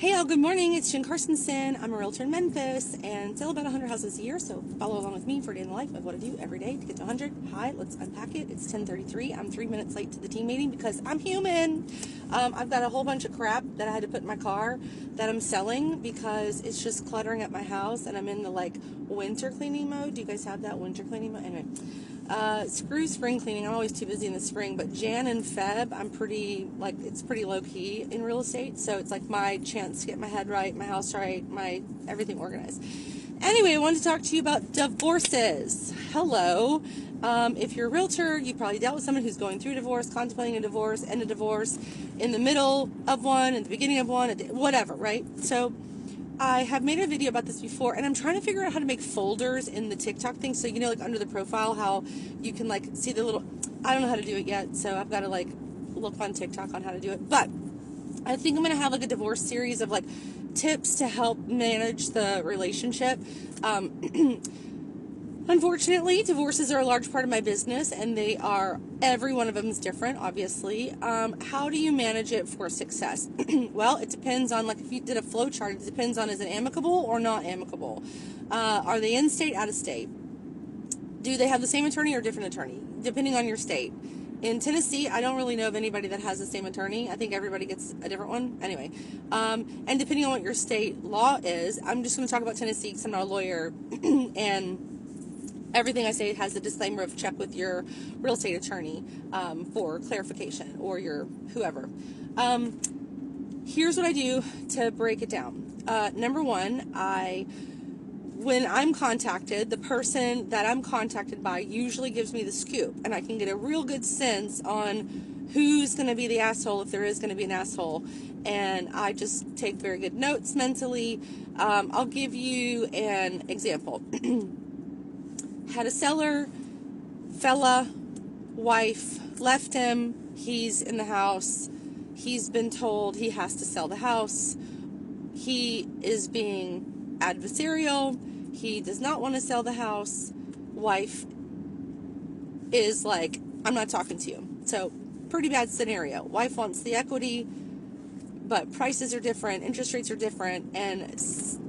Hey all, good morning. It's Jen Carstensen. I'm a realtor in Memphis and sell about 100 houses a year, so follow along with me for a day in the life of what I do every day to get to 100. Hi, let's unpack it. It's 10:33. I'm 3 minutes late to the team meeting because I'm human. I've got a whole bunch of crap that I had to put in my car that I'm selling because it's just cluttering up my house and I'm in the winter cleaning mode. Do you guys have that winter cleaning mode? Anyway. Screw spring cleaning. I'm always too busy in the spring, but Jan and Feb, it's pretty low key in real estate. So it's like my chance to get my head right, my house right, my everything organized. Anyway, I wanted to talk to you about divorces. Hello. If you're a realtor, you probably dealt with someone who's going through a divorce, contemplating a divorce, and a divorce, in the middle of one, at the beginning of one, whatever, right? So I have made a video about this before, and I'm trying to figure out how to make folders in the TikTok thing. So, under the profile, how you can, see the little, I don't know how to do it yet, so I've got to, look on TikTok on how to do it. But I think I'm going to have, a divorce series of, tips to help manage the relationship. Unfortunately, divorces are a large part of my business, and every one of them is different, obviously. How do you manage it for success? Well, it depends on, if you did a flow chart, it depends on, is it amicable or not amicable? Are they in-state, out-of-state? Do they have the same attorney or different attorney, depending on your state? In Tennessee, I don't really know of anybody that has the same attorney. I think everybody gets a different one. Anyway, and depending on what your state law is, I'm just going to talk about Tennessee because I'm not a lawyer, and everything I say has a disclaimer of check with your real estate attorney for clarification, or your whoever. Here's what I do to break it down. Number one, when I'm contacted, the person that I'm contacted by usually gives me the scoop, and I can get a real good sense on who's going to be the asshole, if there is going to be an asshole, and I just take very good notes mentally. I'll give you an example. Had a seller, fella, wife, left him, he's in the house, he's been told he has to sell the house, he is being adversarial, he does not want to sell the house, wife is like, I'm not talking to you. So, pretty bad scenario. Wife wants the equity, but prices are different, interest rates are different, and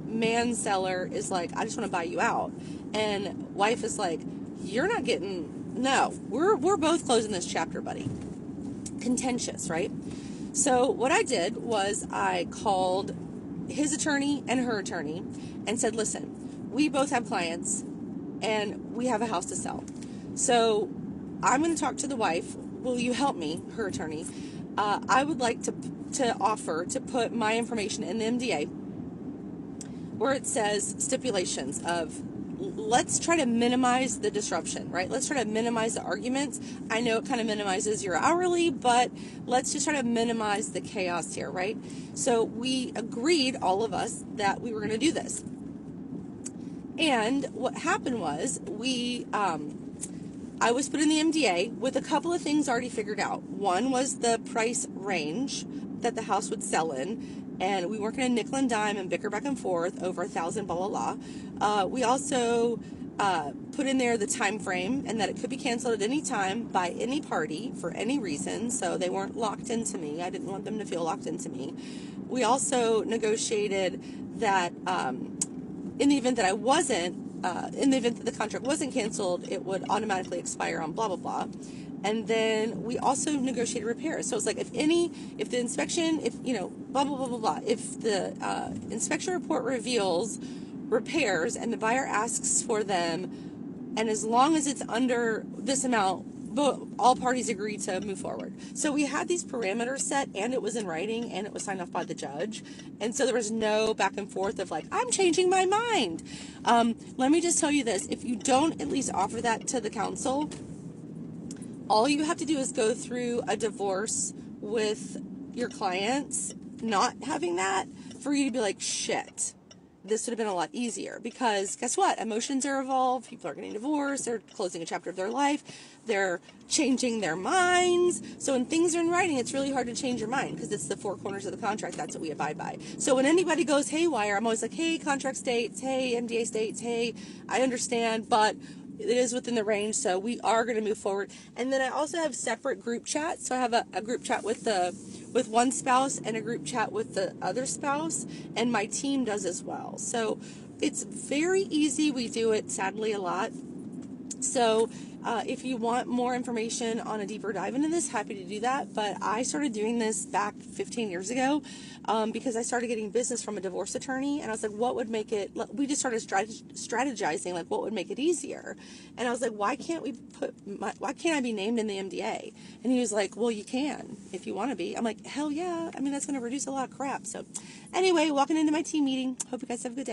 man seller is like, I just want to buy you out. And wife is like, you're not getting, no, we're both closing this chapter, buddy. Contentious, right? So what I did was I called his attorney and her attorney and said, listen, we both have clients and we have a house to sell. So I'm going to talk to the wife. Will you help me, her attorney? I would like to offer to put my information in the MDA where it says stipulations of, let's try to minimize the disruption, right? Let's try to minimize the arguments. I know it kind of minimizes your hourly, but let's just try to minimize the chaos here, right? So we agreed, all of us, that we were going to do this. And what happened was I was put in the MDA with a couple of things already figured out. One was the price range that the house would sell in, and we weren't going to nickel and dime and bicker back and forth over 1,000, blah, blah, blah. We also put in there the time frame, and that it could be canceled at any time by any party for any reason, so they weren't locked into me. I didn't want them to feel locked into me. We also negotiated that in the event that I wasn't, in the event that the contract wasn't canceled, it would automatically expire on blah, blah, blah. And then we also negotiated repairs. So it's like, if the inspection, blah, blah, blah, blah, blah. If the inspection report reveals repairs and the buyer asks for them, and as long as it's under this amount, all parties agree to move forward. So we had these parameters set, and it was in writing, and it was signed off by the judge. And so there was no back and forth of I'm changing my mind. Let me just tell you this. If you don't at least offer that to the counsel, all you have to do is go through a divorce with your clients not having that for you to be like, shit, this would have been a lot easier. Because guess what? Emotions are involved. People are getting divorced. They're closing a chapter of their life. They're changing their minds. So when things are in writing, it's really hard to change your mind because it's the four corners of the contract. That's what we abide by. So when anybody goes haywire, I'm always like, hey, contract states, hey, MDA states, hey, I understand, but it is within the range, so we are going to move forward. And then I also have separate group chats. So I have a group chat with the with one spouse and a group chat with the other spouse, and my team does as well. So it's very easy. We do it, sadly, a lot. So if you want more information on a deeper dive into this, happy to do that. But I started doing this back 15 years ago because I started getting business from a divorce attorney, and I was like, what would make it, we just started strategizing, like, what would make it easier? And I was like, why can't I be named in the MDA? And he was like, well, you can if you want to be. I'm like, hell yeah. I mean, that's going to reduce a lot of crap. So anyway, walking into my team meeting. Hope you guys have a good day.